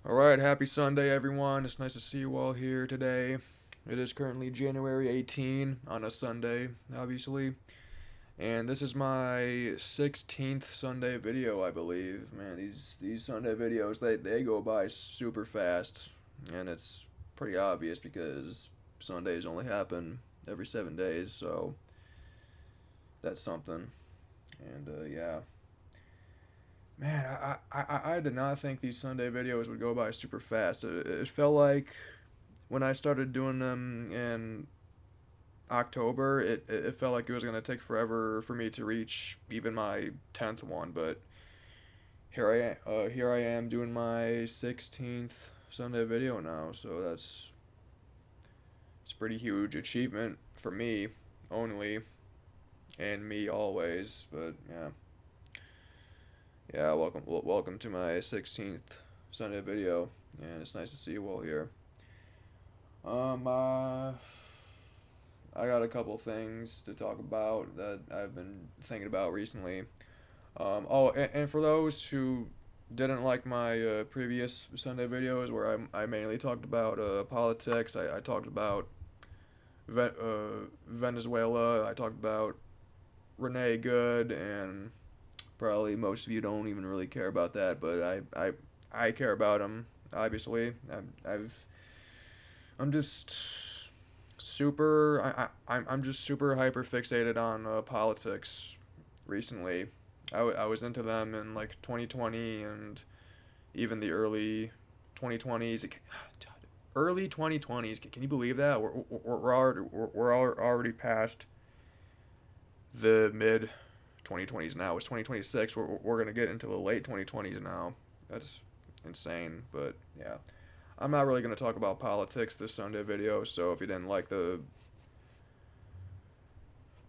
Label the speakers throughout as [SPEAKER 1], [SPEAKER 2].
[SPEAKER 1] Alright, happy Sunday, everyone. It's nice to see you all here today. It is currently January 18 on a Sunday, obviously. And this is my 16th Sunday video, I believe. Man, these Sunday videos, they go by super fast. And it's pretty obvious because Sundays only happen every 7 days, so that's something. And yeah. Man, I did not think these Sunday videos would go by super fast. It felt like when I started doing them in October, it felt like it was gonna take forever for me to reach even my 10th one. But here I am doing my 16th Sunday video now. So it's a pretty huge achievement for me only, and me always. But yeah, yeah. Welcome to my 16th Sunday video, and it's nice to see you all here. Um, uh, I got a couple things to talk about that I've been thinking about recently. And for those who didn't like my previous Sunday videos where I mainly talked about politics, I talked about Venezuela, I talked about Renee Good, and probably most of you don't even really care about that, but I care about him, obviously. I'm just I'm just super hyper fixated on politics recently. I was into them in like 2020 and even the early 2020s. Early 2020s. Can you believe that? We're already past the mid 2020s now. It's 2026. We're going to get into the late 2020s now. That's insane. But yeah. I'm not really going to talk about politics this Sunday video, so if you didn't like the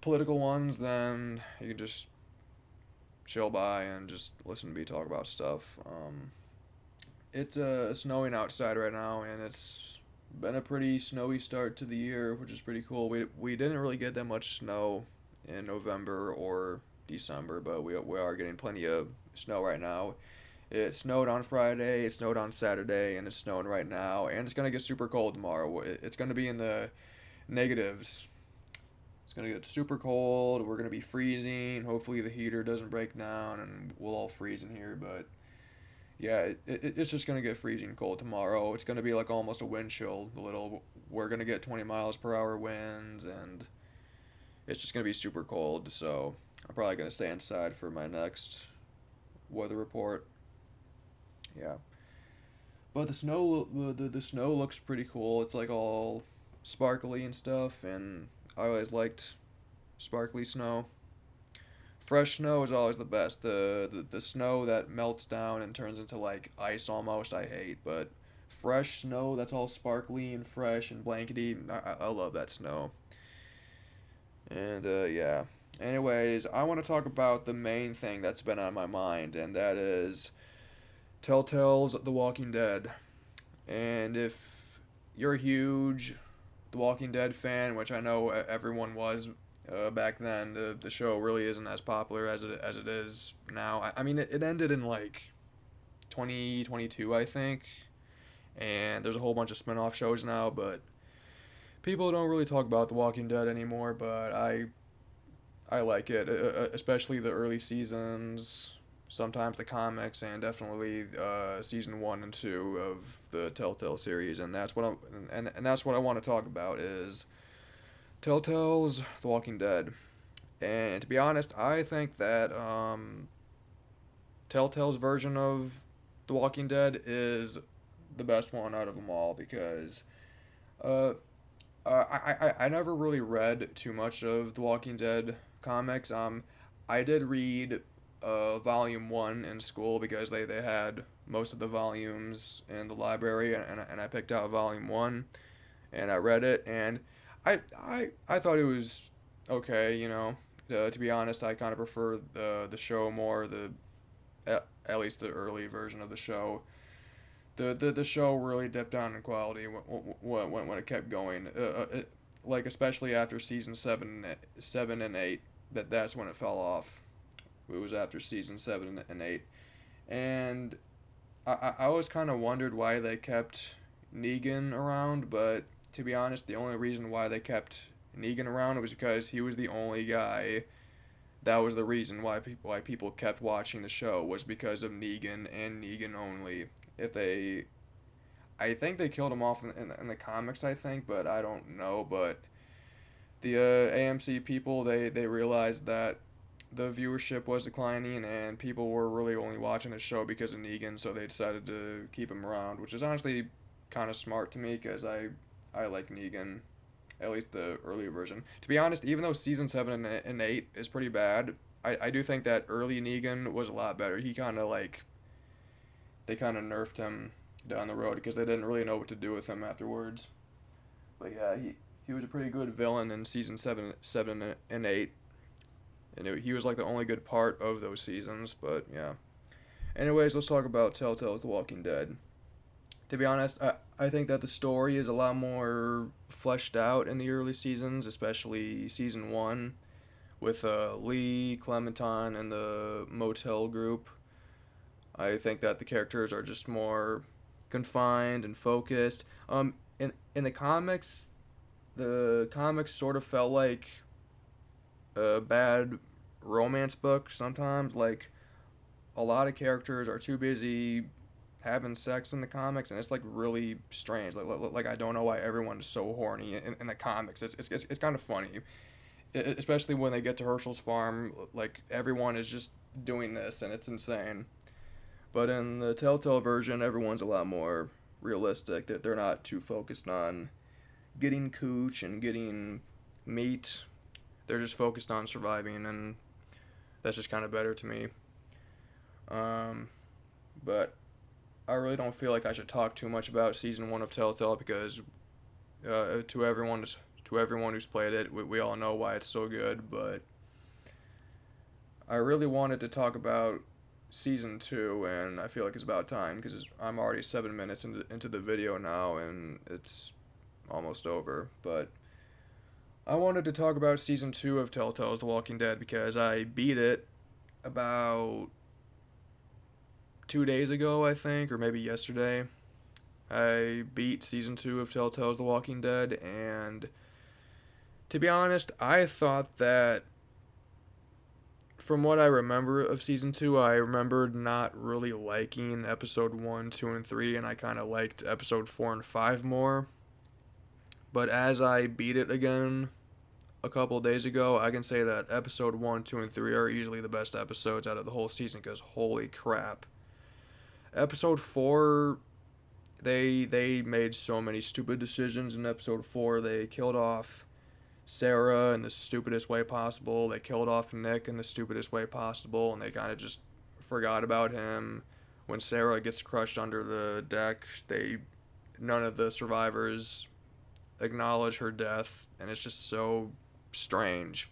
[SPEAKER 1] political ones, then you can just chill by and just listen to me talk about stuff. It's snowing outside right now, and it's been a pretty snowy start to the year, which is pretty cool. We didn't really get that much snow in November or December, but we are getting plenty of snow right now. It snowed on Friday, it snowed on Saturday, and it's snowing right now, and it's gonna get super cold tomorrow. It's gonna be in the negatives. It's gonna get super cold. We're gonna be freezing. Hopefully the heater doesn't break down, and we'll all freeze in here. But yeah, it's just gonna get freezing cold tomorrow. It's gonna be like almost a wind chill. A little. We're gonna get 20 miles per hour winds, and it's just gonna be super cold. So I'm probably gonna stay inside for my next weather report. Yeah. But the snow looks pretty cool. It's like all sparkly and stuff, and I always liked sparkly snow. Fresh snow is always the best. The snow that melts down and turns into like ice almost, I hate. But fresh snow that's all sparkly and fresh and blankety, I love that snow. And yeah. Anyways, I want to talk about the main thing that's been on my mind, and that is Telltale's The Walking Dead. And if you're a huge The Walking Dead fan, which I know everyone was back then, the show really isn't as popular as it is now. I mean, it ended in like 2022, I think, and there's a whole bunch of spin-off shows now, but people don't really talk about The Walking Dead anymore. But I like it, especially the early seasons. Sometimes the comics, and definitely season 1 and 2 of the Telltale series, and that's what I want to talk about is Telltale's The Walking Dead. And to be honest, I think that Telltale's version of The Walking Dead is the best one out of them all because uh, I never really read too much of The Walking Dead comics. I did read volume one in school because they had most of the volumes in the library, and I picked out volume one and I read it, and I thought it was okay. To be honest, I kind of prefer the show more. At least the early version of the show. The show really dipped down in quality when it kept going. Like especially after season seven and eight, that's when it fell off. It was after season 7 and 8, and I always kind of wondered why they kept Negan around, but to be honest, the only reason why they kept Negan around was because he was the only guy. That was the reason why people kept watching the show, was because of Negan and Negan only. If they, I think they killed him off in the comics, I think, but I don't know. But the AMC people, they realized that the viewership was declining and people were really only watching the show because of Negan, so they decided to keep him around, which is honestly kind of smart to me because I like Negan, at least the earlier version. To be honest, even though season 7 and 8 is pretty bad, I do think that early Negan was a lot better. He kind of like, they kind of nerfed him down the road because they didn't really know what to do with him afterwards. But yeah, he was a pretty good villain in season 7 and 8. And he was like the only good part of those seasons, but yeah. Anyways, let's talk about Telltale's The Walking Dead. To be honest, I think that the story is a lot more fleshed out in the early seasons, especially season 1 with Lee, Clementine, and the motel group. I think that the characters are just more confined and focused. In the comics sort of felt like a bad romance book sometimes. Like, a lot of characters are too busy having sex in the comics, and it's like really strange. Like I don't know why everyone is so horny in the comics. It's kind of funny, especially when they get to Herschel's farm. Like, everyone is just doing this, and it's insane. But in the Telltale version, everyone's a lot more realistic. That they're not too focused on getting cooch and getting meat. They're just focused on surviving, and that's just kind of better to me. Um, but I really don't feel like I should talk too much about season 1 of Telltale because to everyone who's played it, we all know why it's so good. But I really wanted to talk about season 2, and I feel like it's about time because I'm already 7 minutes into the video now, and it's almost over. But I wanted to talk about season 2 of Telltale's The Walking Dead because I beat it about 2 days ago, I think, or maybe yesterday. I beat season 2 of Telltale's The Walking Dead, and to be honest, I thought that from what I remember of season 2, I remembered not really liking episode 1, 2, and 3, and I kind of liked episode 4 and 5 more. But as I beat it again a couple days ago, I can say that episode 1, 2, and 3 are easily the best episodes out of the whole season because holy crap. Episode 4, they made so many stupid decisions in episode 4. They killed off Sarah in the stupidest way possible. They killed off Nick in the stupidest way possible, and they kind of just forgot about him. When Sarah gets crushed under the deck, none of the survivors acknowledge her death, and it's just so strange.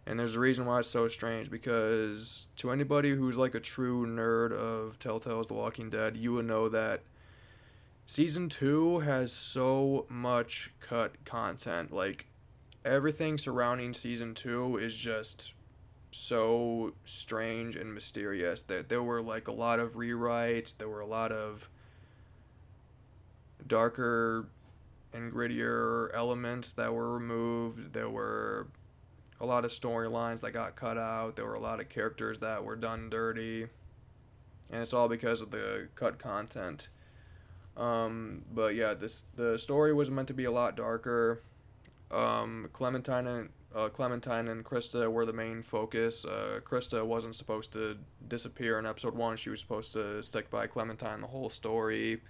[SPEAKER 1] And there's a reason why it's so strange, because to anybody who's like a true nerd of Telltale's The Walking Dead, you would know that season 2 has so much cut content. Like, everything surrounding season 2 is just so strange and mysterious. That there were like a lot of rewrites, there were a lot of darker and grittier elements that were removed. There were a lot of storylines that got cut out. There were a lot of characters that were done dirty, and it's all because of the cut content. But yeah, the story was meant to be a lot darker. Clementine and Christa were the main focus. Christa wasn't supposed to disappear in episode 1. She was supposed to stick by Clementine the whole story.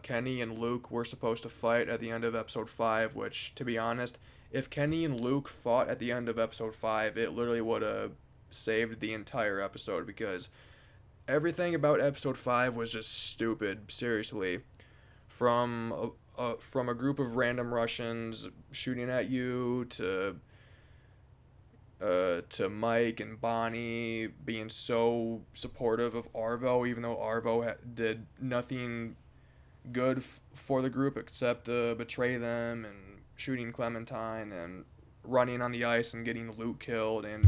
[SPEAKER 1] Kenny and Luke were supposed to fight at the end of episode 5, which, to be honest, if Kenny and Luke fought at the end of episode 5, it literally would have saved the entire episode, because everything about episode 5 was just stupid, seriously. From a group of random Russians shooting at you to Mike and Bonnie being so supportive of Arvo, even though Arvo did nothing good for the group except betray them, and shooting Clementine and running on the ice and getting Luke killed, and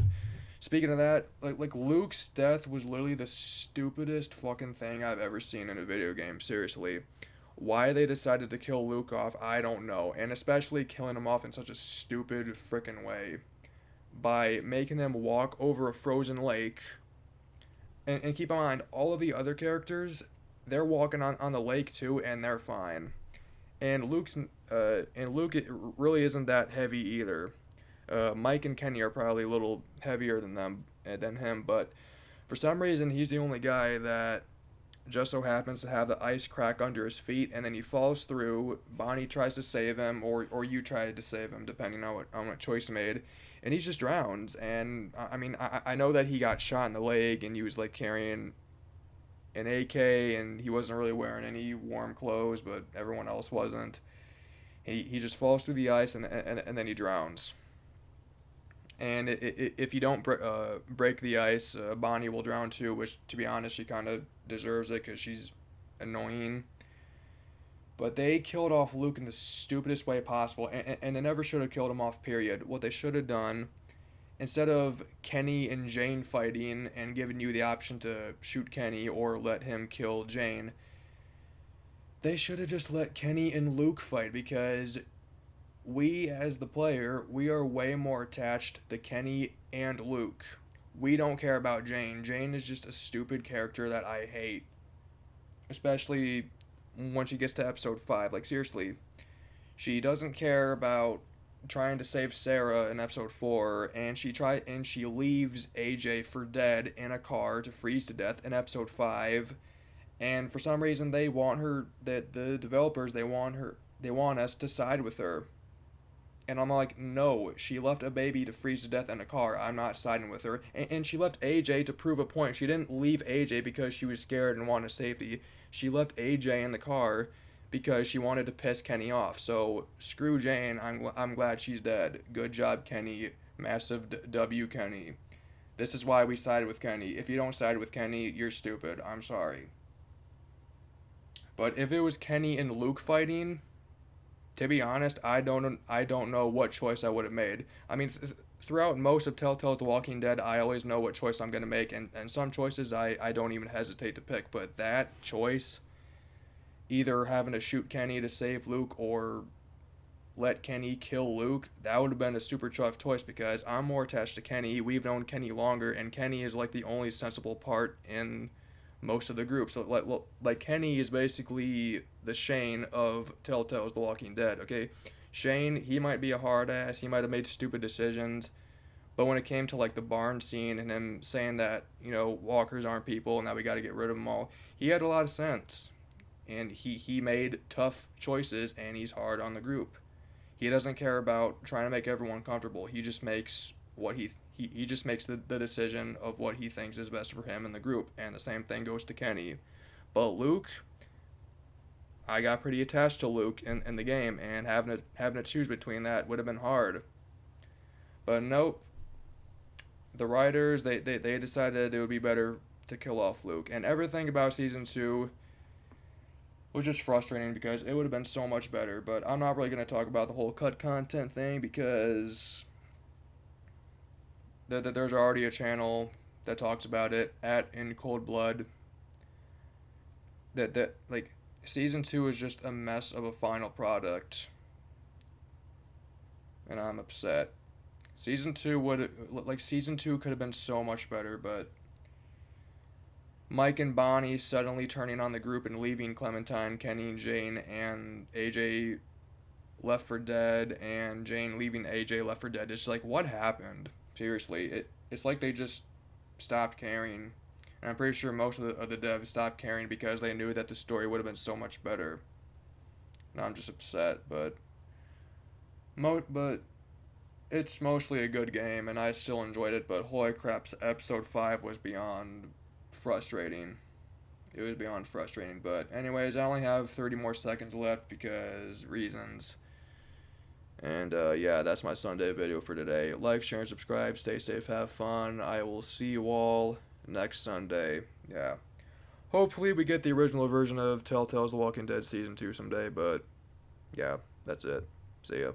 [SPEAKER 1] Speaking of that, like Luke's death was literally the stupidest fucking thing I've ever seen in a video game. Seriously, why they decided to kill Luke off, I don't know, and especially killing him off in such a stupid freaking way by making him walk over a frozen lake. And keep in mind, all of the other characters, they're walking on the lake too, and they're fine. And Luke it really isn't that heavy either. Mike and Kenny are probably a little heavier than him, but for some reason he's the only guy that just so happens to have the ice crack under his feet, and then he falls through. Bonnie tries to save him, or you try to save him, depending on what choice made, and he just drowns. And I mean, I know that he got shot in the leg, and he was like carrying an AK, and he wasn't really wearing any warm clothes, but everyone else wasn't. He just falls through the ice, and then he drowns. And if you don't break the ice, Bonnie will drown too, which, to be honest, she kind of deserves it because she's annoying. But they killed off Luke in the stupidest way possible, and they never should have killed him off, period. What they should have done, instead of Kenny and Jane fighting and giving you the option to shoot Kenny or let him kill Jane, they should have just let Kenny and Luke fight, because we, as the player, we are way more attached to Kenny and Luke. We don't care about Jane. Jane is just a stupid character that I hate. Especially when she gets to episode 5. Like, seriously. She doesn't care about trying to save Sarah in episode 4, and she leaves AJ for dead in a car to freeze to death in episode 5. And for some reason they want her, that the developers, they want us to side with her. And I'm like, no, she left a baby to freeze to death in a car. I'm not siding with her. And she left AJ to prove a point. She didn't leave AJ because she was scared and wanted safety. She left AJ in the car because she wanted to piss Kenny off. So screw Jane. I'm glad she's dead. Good job, Kenny. Massive W, Kenny. This is why we sided with Kenny. If you don't side with Kenny, you're stupid. I'm sorry. But if it was Kenny and Luke fighting, to be honest, I don't know what choice I would have made. I mean, throughout most of Telltale's The Walking Dead, I always know what choice I'm going to make, and some choices I don't even hesitate to pick. But that choice, either having to shoot Kenny to save Luke or let Kenny kill Luke, that would have been a super tough choice, because I'm more attached to Kenny. We've known Kenny longer, and Kenny is like the only sensible part in most of the group. So like Kenny is basically the Shane of Telltale's The Walking Dead. Okay, Shane, he might be a hard ass, he might have made stupid decisions, but when it came to like the barn scene and him saying that, you know, walkers aren't people and that we got to get rid of them all, he had a lot of sense, and he made tough choices, and he's hard on the group. He doesn't care about trying to make everyone comfortable. He just makes what he just makes the decision of what he thinks is best for him and the group, and the same thing goes to Kenny. But Luke, I got pretty attached to Luke in the game, and having to choose between that would have been hard. But nope, the writers, they decided it would be better to kill off Luke, and everything about season 2 was just frustrating because it would have been so much better. But I'm not really going to talk about the whole cut content thing, because there's already a channel that talks about it at In Cold Blood. That like season 2 is just a mess of a final product, and I'm upset. Season 2 could have been so much better, but Mike and Bonnie suddenly turning on the group and leaving Clementine, Kenny, and Jane, and AJ left for dead, and Jane leaving AJ left for dead. It's like, what happened? Seriously, it's like they just stopped caring. And I'm pretty sure most of the devs stopped caring because they knew that the story would have been so much better. And I'm just upset, but it's mostly a good game, and I still enjoyed it. But holy crap, episode 5 was beyond frustrating. It was beyond frustrating. But anyways, I only have 30 more seconds left because reasons. And yeah, that's my Sunday video for today. Like, share, and subscribe. Stay safe, have fun. I will see you all next Sunday. Yeah. Hopefully we get the original version of Telltale's The Walking Dead Season 2 someday, but yeah, that's it. See ya.